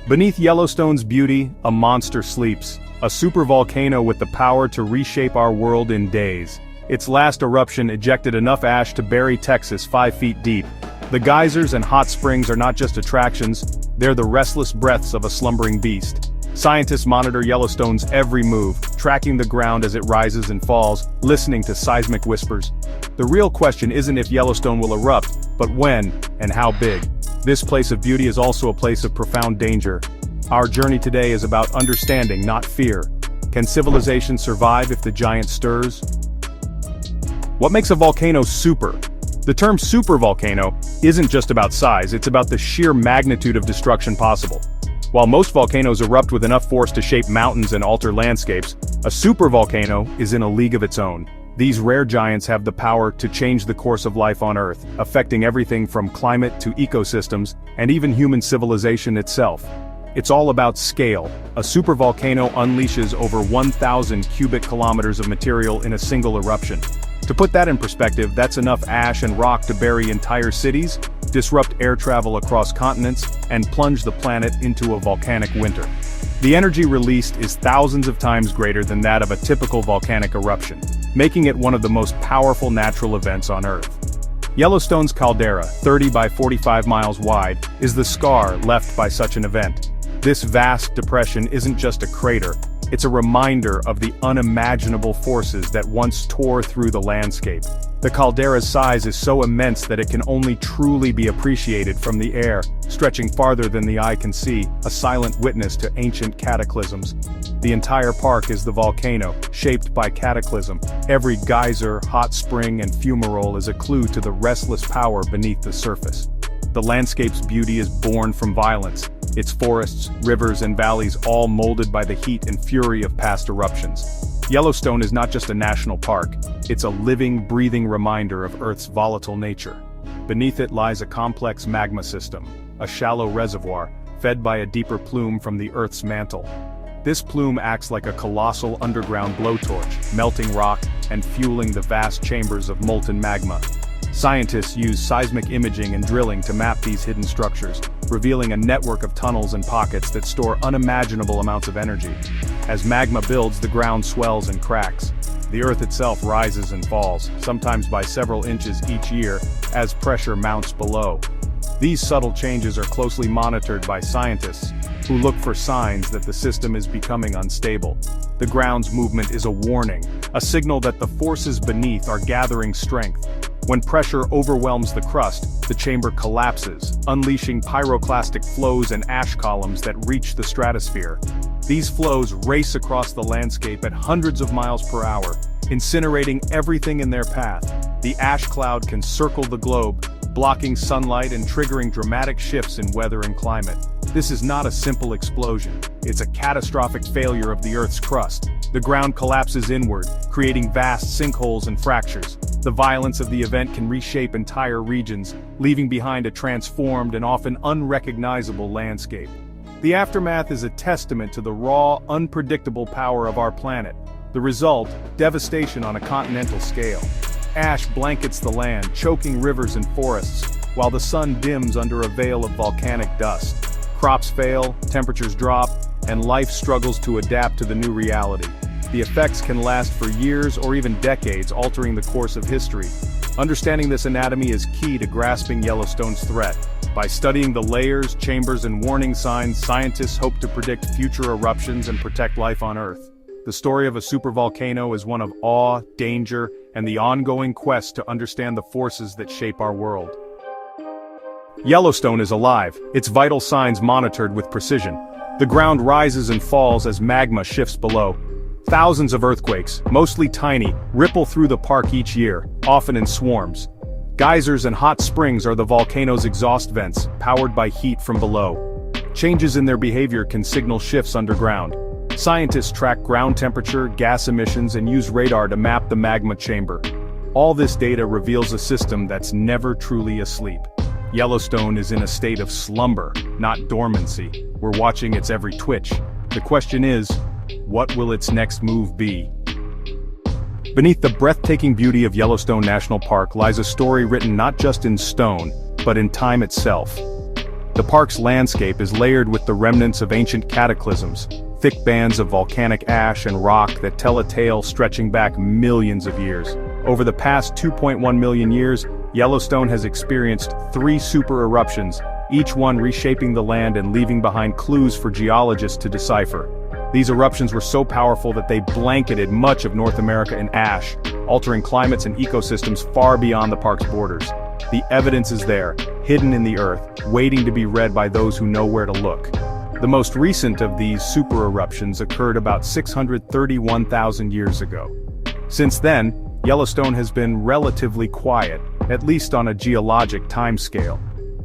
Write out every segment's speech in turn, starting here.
Beneath Yellowstone's beauty, a monster sleeps, a supervolcano with the power to reshape our world in days. Its last eruption ejected enough ash to bury Texas 5 feet deep. The geysers and hot springs are not just attractions, they're the restless breaths of a slumbering beast. Scientists monitor Yellowstone's every move, tracking the ground as it rises and falls, listening to seismic whispers. The real question isn't if Yellowstone will erupt, but when and how big. This place of beauty is also a place of profound danger. Our journey today is about understanding, not fear. Can civilization survive if the giant stirs? What makes a volcano super? The term supervolcano isn't just about size, it's about the sheer magnitude of destruction possible. While most volcanoes erupt with enough force to shape mountains and alter landscapes, a supervolcano is in a league of its own. These rare giants have the power to change the course of life on Earth, affecting everything from climate to ecosystems, and even human civilization itself. It's all about scale. A supervolcano unleashes over 1,000 cubic kilometers of material in a single eruption. To put that in perspective, that's enough ash and rock to bury entire cities, disrupt air travel across continents, and plunge the planet into a volcanic winter. The energy released is thousands of times greater than that of a typical volcanic eruption, making it one of the most powerful natural events on Earth. Yellowstone's caldera, 30 by 45 miles wide, is the scar left by such an event. This vast depression isn't just a crater, it's a reminder of the unimaginable forces that once tore through the landscape. The caldera's size is so immense that it can only truly be appreciated from the air, stretching farther than the eye can see, a silent witness to ancient cataclysms. The entire park is the volcano, shaped by cataclysm. Every geyser, hot spring, and fumarole is a clue to the restless power beneath the surface. The landscape's beauty is born from violence, its forests, rivers, and valleys all molded by the heat and fury of past eruptions. Yellowstone is not just a national park, it's a living, breathing reminder of Earth's volatile nature. Beneath it lies a complex magma system, a shallow reservoir, fed by a deeper plume from the Earth's mantle. This plume acts like a colossal underground blowtorch, melting rock and fueling the vast chambers of molten magma. Scientists use seismic imaging and drilling to map these hidden structures, revealing a network of tunnels and pockets that store unimaginable amounts of energy. As magma builds, the ground swells and cracks. The Earth itself rises and falls, sometimes by several inches each year, as pressure mounts below. These subtle changes are closely monitored by scientists, who look for signs that the system is becoming unstable. The ground's movement is a warning, a signal that the forces beneath are gathering strength. When pressure overwhelms the crust, the chamber collapses, unleashing pyroclastic flows and ash columns that reach the stratosphere. These flows race across the landscape at hundreds of miles per hour, incinerating everything in their path. The ash cloud can circle the globe, blocking sunlight and triggering dramatic shifts in weather and climate. This is not a simple explosion, it's a catastrophic failure of the Earth's crust. The ground collapses inward, creating vast sinkholes and fractures. The violence of the event can reshape entire regions, leaving behind a transformed and often unrecognizable landscape. The aftermath is a testament to the raw, unpredictable power of our planet. The result, devastation on a continental scale. Ash blankets the land, choking rivers and forests, while the sun dims under a veil of volcanic dust. Crops fail, temperatures drop, and life struggles to adapt to the new reality. The effects can last for years or even decades, altering the course of history. Understanding this anatomy is key to grasping Yellowstone's threat. By studying the layers, chambers, and warning signs, scientists hope to predict future eruptions and protect life on Earth. The story of a supervolcano is one of awe, danger, and the ongoing quest to understand the forces that shape our world. Yellowstone is alive, its vital signs monitored with precision. The ground rises and falls as magma shifts below. Thousands of earthquakes, mostly tiny, ripple through the park each year, often in swarms. Geysers and hot springs are the volcano's exhaust vents, powered by heat from below. Changes in their behavior can signal shifts underground. Scientists track ground temperature, gas emissions, and use radar to map the magma chamber. All this data reveals a system that's never truly asleep. Yellowstone is in a state of slumber, not dormancy. We're watching its every twitch. The question is, what will its next move be? Beneath the breathtaking beauty of Yellowstone National Park lies a story written not just in stone, but in time itself. The park's landscape is layered with the remnants of ancient cataclysms, thick bands of volcanic ash and rock that tell a tale stretching back millions of years. Over the past 2.1 million years, Yellowstone has experienced 3 super eruptions, each one reshaping the land and leaving behind clues for geologists to decipher. These eruptions were so powerful that they blanketed much of North America in ash, altering climates and ecosystems far beyond the park's borders. The evidence is there, hidden in the earth, waiting to be read by those who know where to look. The most recent of these super eruptions occurred about 631,000 years ago. Since then, Yellowstone has been relatively quiet, at least on a geologic timescale.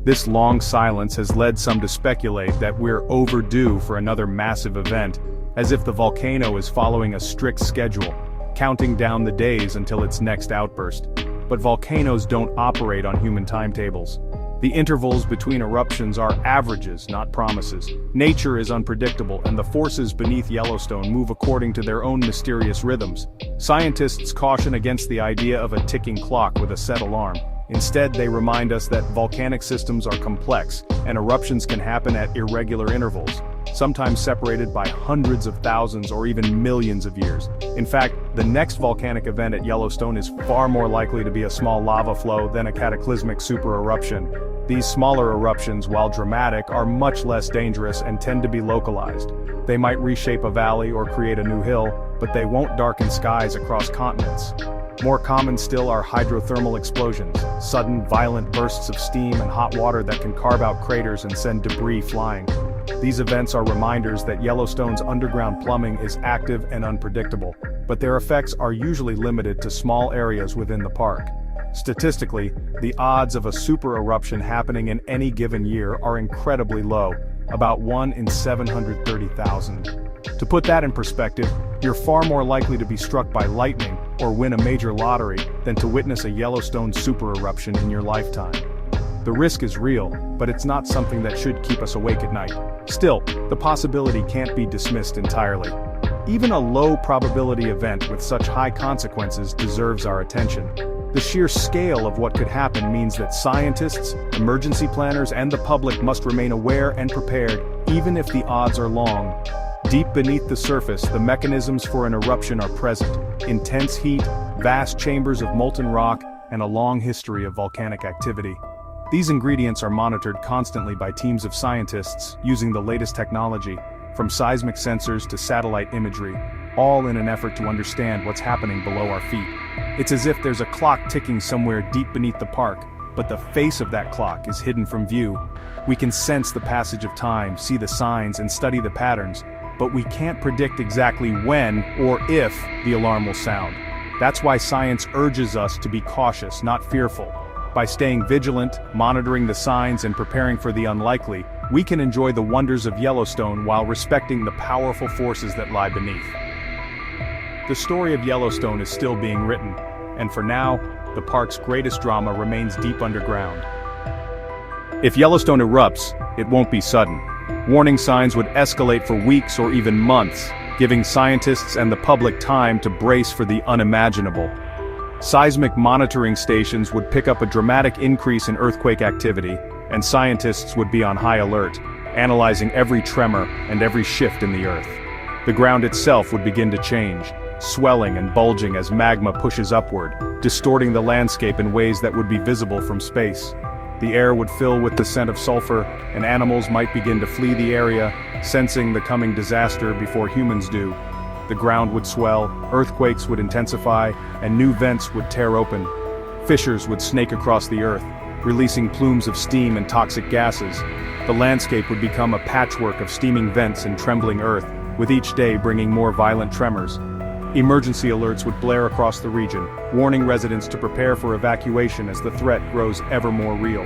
This long silence has led some to speculate that we're overdue for another massive event, as if the volcano is following a strict schedule, counting down the days until its next outburst. But volcanoes don't operate on human timetables. The intervals between eruptions are averages, not promises. Nature is unpredictable, and the forces beneath Yellowstone move according to their own mysterious rhythms. Scientists caution against the idea of a ticking clock with a set alarm. Instead, they remind us that volcanic systems are complex, and eruptions can happen at irregular intervals, sometimes separated by hundreds of thousands or even millions of years. In fact, the next volcanic event at Yellowstone is far more likely to be a small lava flow than a cataclysmic super eruption. These smaller eruptions, while dramatic, are much less dangerous and tend to be localized. They might reshape a valley or create a new hill, but they won't darken skies across continents. More common still are hydrothermal explosions, sudden violent bursts of steam and hot water that can carve out craters and send debris flying. These events are reminders that Yellowstone's underground plumbing is active and unpredictable, but their effects are usually limited to small areas within the park. Statistically, the odds of a super eruption happening in any given year are incredibly low, about 1 in 730,000. To put that in perspective, you're far more likely to be struck by lightning or win a major lottery than to witness a Yellowstone super eruption in your lifetime. The risk is real, but it's not something that should keep us awake at night. Still, the possibility can't be dismissed entirely. Even a low probability event with such high consequences deserves our attention. The sheer scale of what could happen means that scientists, emergency planners, and the public must remain aware and prepared, even if the odds are long. Deep beneath the surface, the mechanisms for an eruption are present: intense heat, vast chambers of molten rock, and a long history of volcanic activity. These ingredients are monitored constantly by teams of scientists using the latest technology, from seismic sensors to satellite imagery, all in an effort to understand what's happening below our feet. It's as if there's a clock ticking somewhere deep beneath the park, but the face of that clock is hidden from view. We can sense the passage of time, see the signs, and study the patterns, but we can't predict exactly when or if the alarm will sound. That's why science urges us to be cautious, not fearful. By staying vigilant, monitoring the signs, and preparing for the unlikely, we can enjoy the wonders of Yellowstone while respecting the powerful forces that lie beneath. The story of Yellowstone is still being written, and for now, the park's greatest drama remains deep underground. If Yellowstone erupts, it won't be sudden. Warning signs would escalate for weeks or even months, giving scientists and the public time to brace for the unimaginable. Seismic monitoring stations would pick up a dramatic increase in earthquake activity, and scientists would be on high alert, analyzing every tremor and every shift in the earth. The ground itself would begin to change, swelling and bulging as magma pushes upward, distorting the landscape in ways that would be visible from space. The air would fill with the scent of sulfur, and animals might begin to flee the area, sensing the coming disaster before humans do. The ground would swell, earthquakes would intensify, and new vents would tear open. Fissures would snake across the earth, releasing plumes of steam and toxic gases. The landscape would become a patchwork of steaming vents and trembling earth, with each day bringing more violent tremors. Emergency alerts would blare across the region, warning residents to prepare for evacuation as the threat grows ever more real.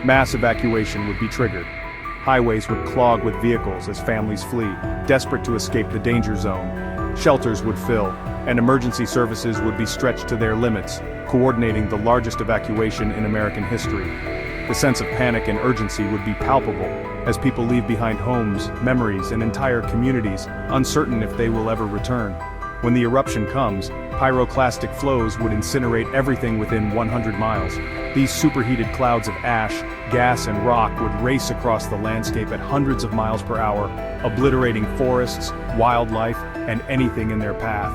Mass evacuation would be triggered. Highways would clog with vehicles as families flee, desperate to escape the danger zone. Shelters would fill, and emergency services would be stretched to their limits, coordinating the largest evacuation in American history. The sense of panic and urgency would be palpable, as people leave behind homes, memories, and entire communities, uncertain if they will ever return. When the eruption comes, pyroclastic flows would incinerate everything within 100 miles. These superheated clouds of ash, gas and rock would race across the landscape at hundreds of miles per hour, obliterating forests, wildlife, and anything in their path.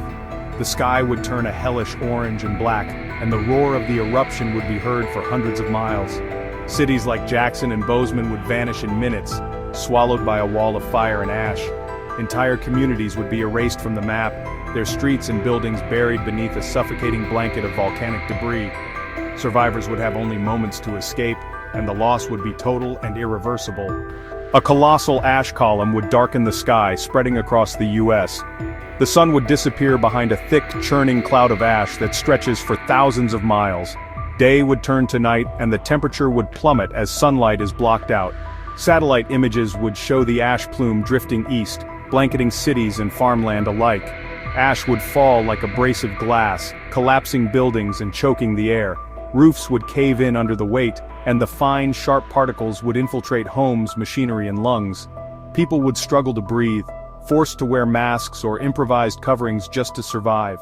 The sky would turn a hellish orange and black, and the roar of the eruption would be heard for hundreds of miles. Cities like Jackson and Bozeman would vanish in minutes, swallowed by a wall of fire and ash. Entire communities would be erased from the map, their streets and buildings buried beneath a suffocating blanket of volcanic debris. Survivors would have only moments to escape, and the loss would be total and irreversible. A colossal ash column would darken the sky, spreading across the U.S. The sun would disappear behind a thick, churning cloud of ash that stretches for thousands of miles. Day would turn to night, and the temperature would plummet as sunlight is blocked out. Satellite images would show the ash plume drifting east, blanketing cities and farmland alike. Ash would fall like abrasive glass, collapsing buildings and choking the air. Roofs would cave in under the weight, and the fine, sharp particles would infiltrate homes, machinery, and lungs. People would struggle to breathe, forced to wear masks or improvised coverings just to survive.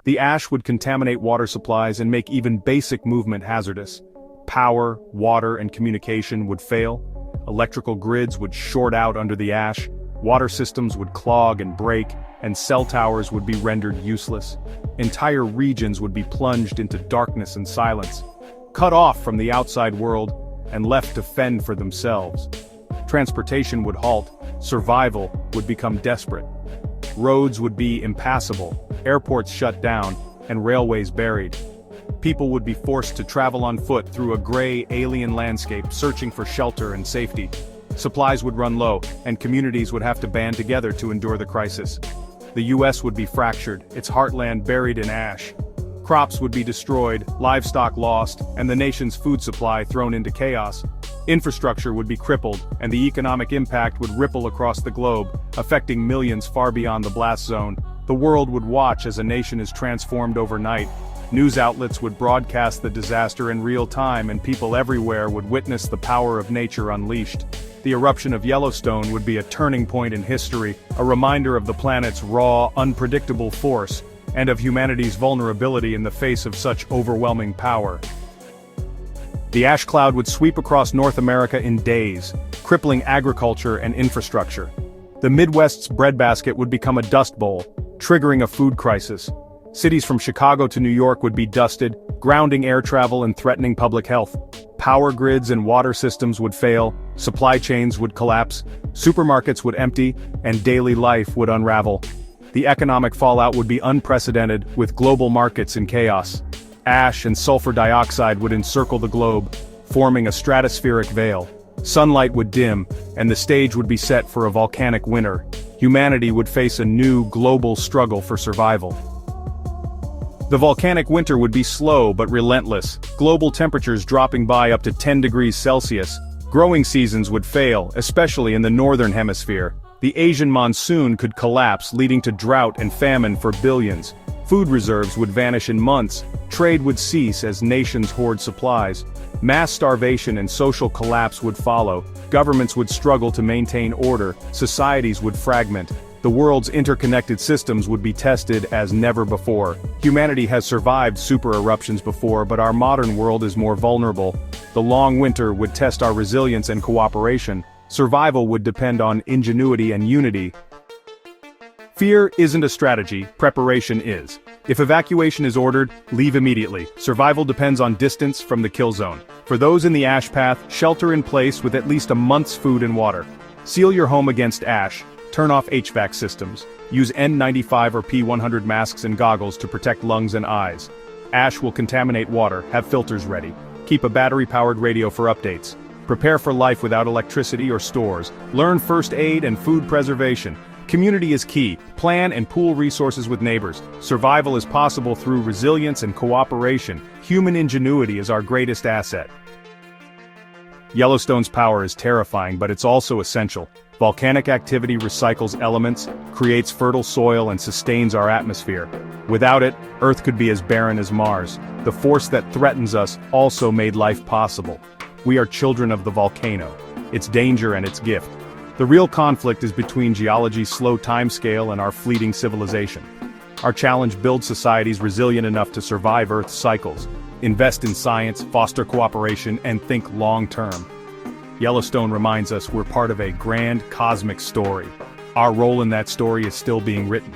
The ash would contaminate water supplies and make even basic movement hazardous. Power, water, and communication would fail. Electrical grids would short out under the ash. Water systems would clog and break, and cell towers would be rendered useless. Entire regions would be plunged into darkness and silence, cut off from the outside world, and left to fend for themselves. Transportation would halt, survival would become desperate. Roads would be impassable, airports shut down, and railways buried. People would be forced to travel on foot through a gray, alien landscape searching for shelter and safety. Supplies would run low, and communities would have to band together to endure the crisis. The U.S. would be fractured, its heartland buried in ash. Crops would be destroyed, livestock lost, and the nation's food supply thrown into chaos. Infrastructure would be crippled, and the economic impact would ripple across the globe, affecting millions far beyond the blast zone. The world would watch as a nation is transformed overnight. News outlets would broadcast the disaster in real time, and people everywhere would witness the power of nature unleashed. The eruption of Yellowstone would be a turning point in history, a reminder of the planet's raw, unpredictable force, and of humanity's vulnerability in the face of such overwhelming power. The ash cloud would sweep across North America in days, crippling agriculture and infrastructure. The Midwest's breadbasket would become a dust bowl, triggering a food crisis. Cities from Chicago to New York would be dusted, grounding air travel and threatening public health. Power grids and water systems would fail, supply chains would collapse, supermarkets would empty, and daily life would unravel. The economic fallout would be unprecedented, with global markets in chaos. Ash and sulfur dioxide would encircle the globe, forming a stratospheric veil. Sunlight would dim, and the stage would be set for a volcanic winter. Humanity would face a new, global struggle for survival. The volcanic winter would be slow but relentless, global temperatures dropping by up to 10 degrees Celsius. Growing seasons would fail, especially in the northern hemisphere. The Asian monsoon could collapse, leading to drought and famine for billions. Food reserves would vanish in months, trade would cease as nations hoard supplies. Mass starvation and social collapse would follow, governments would struggle to maintain order, societies would fragment. The world's interconnected systems would be tested as never before. Humanity has survived super eruptions before, but our modern world is more vulnerable. The long winter would test our resilience and cooperation. Survival would depend on ingenuity and unity. Fear isn't a strategy, preparation is. If evacuation is ordered, leave immediately. Survival depends on distance from the kill zone. For those in the ash path, shelter in place with at least a month's food and water. Seal your home against ash. Turn off HVAC systems. Use N95 or P100 masks and goggles to protect lungs and eyes. Ash will contaminate water, have filters ready. Keep a battery-powered radio for updates. Prepare for life without electricity or stores. Learn first aid and food preservation. Community is key. Plan and pool resources with neighbors. Survival is possible through resilience and cooperation. Human ingenuity is our greatest asset. Yellowstone's power is terrifying, but it's also essential. Volcanic activity recycles elements, creates fertile soil, and sustains our atmosphere. Without it, Earth could be as barren as Mars. The force that threatens us also made life possible. We are children of the volcano, its danger and its gift. The real conflict is between geology's slow timescale and our fleeting civilization. Our challenge: build societies resilient enough to survive Earth's cycles, invest in science, foster cooperation, and think long-term. Yellowstone reminds us we're part of a grand cosmic story. Our role in that story is still being written.